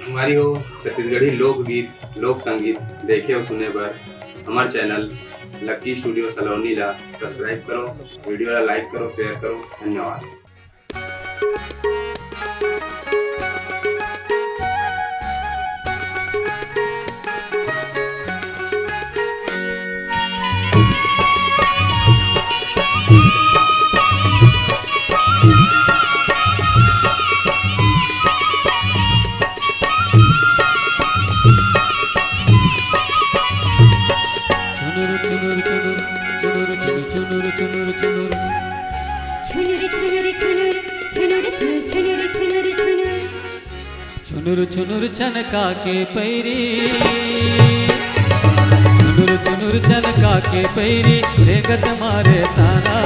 हमारी हो छत्तीसगढ़ी लोकगीत लोक संगीत देखे और सुने पर हमारे चैनल लकी स्टूडियो सलोनी ला सब्सक्राइब करो, वीडियो ला लाइक करो, शेयर करो। धन्यवाद। चुनुर चुनुर छनका के पैरी, चुनुर चुनुर छनका के पैरी रेगत मारे ताना।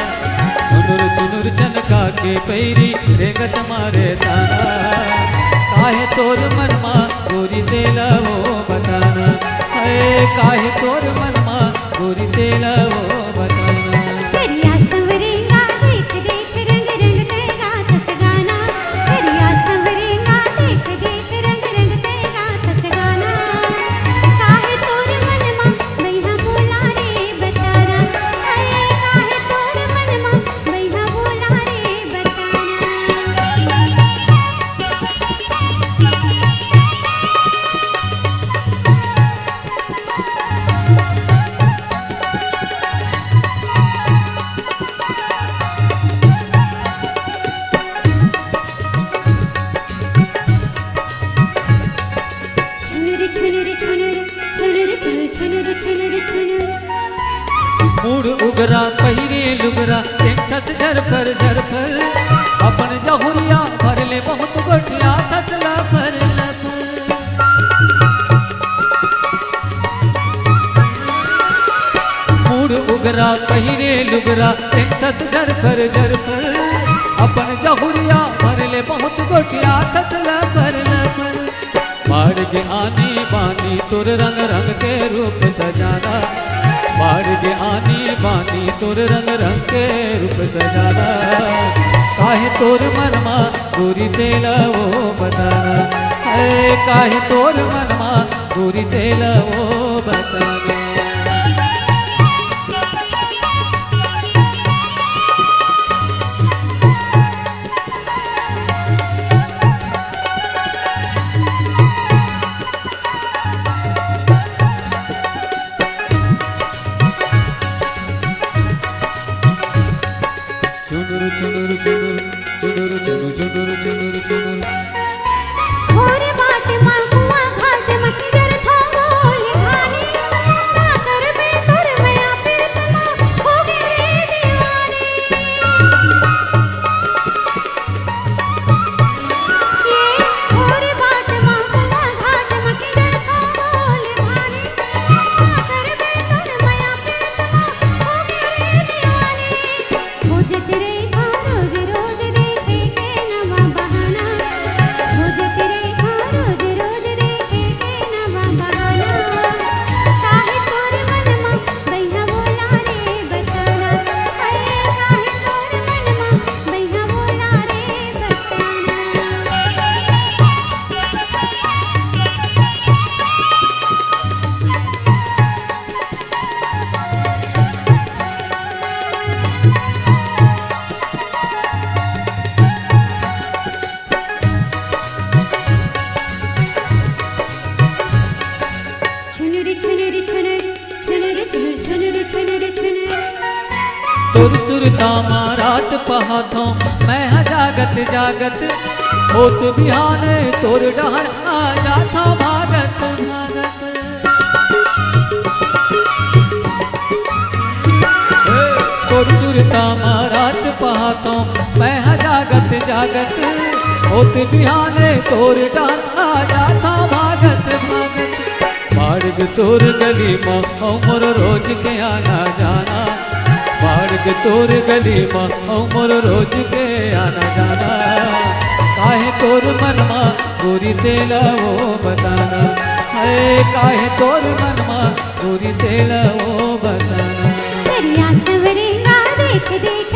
चुनुर चुनुर छनका के पैरी रेगत मारे ताना। काहे तोर मनमा गोरी तेला वो बताना, है काहे तोर मनमा गोरी तेला वो बताना। मूड उगरा पहिरे लुगरा थस झरफर झरफर। अपन जहुरिया भर ले बहुत गोठिया थसला फर लफर। मूड उगरा पहिरे लुगरा थस झरफर झरफर। अपन जहुरिया भर ले बहुत गोठिया थसला फर लफर। बाढ़ के आनी बानी तुर रंग रंग के रूप सजाना। बाढ़ के आनी बानी तुर रंग रंग के रूप सजाना। काहे तोर मनमा गोरी तेला वो बताना, है काहे तोर मनमा गोरी तेला वो बताना। चुनुर चुनुर चुनुर चुनुर चुनुर चुनुर चुनुर चुनुर। और बात मांगुआ घाट मखजर था बोली भानी। ना कर बे तुर मैं फिर तमा हो गई दीवानी। ये और बात मांगुआ घाट मखजर था बोली भानी। ना कर बे तुर मैं फिर तमा हो गई दीवानी। हो जत रे रोज रोज देखे के नवा बहाना। हो जत रे रोज रोज देखे के नवा बहाना। काहे तोर मनमा बैहा बोला रे बताना, है काहे तोर मनमा बैहा बोला रे बताना। छुनुरी छुनुरी छुनुर छुनुर छुनुर छुनुर छुनुर। तुर सुरता मारात पहाथों मैं जागत जागत। होत बिहाने तोर डहर आ जाथा भागत भागत। तुर सुरता मारात पहाथों मैं जागत जागत। होत बिहाने तोर डहर आ जाथा भागत भागत। बाढ़ तोर गली में मोर रोज के आना जाना। बाढ़ तोर गली में मोर रोज के आना जाना। काहे तोर मनमा गोरी तेला वो बताना, है काहे तोर मनमा गोरी तेला वो बताना। दरिया सवरेगा देख देख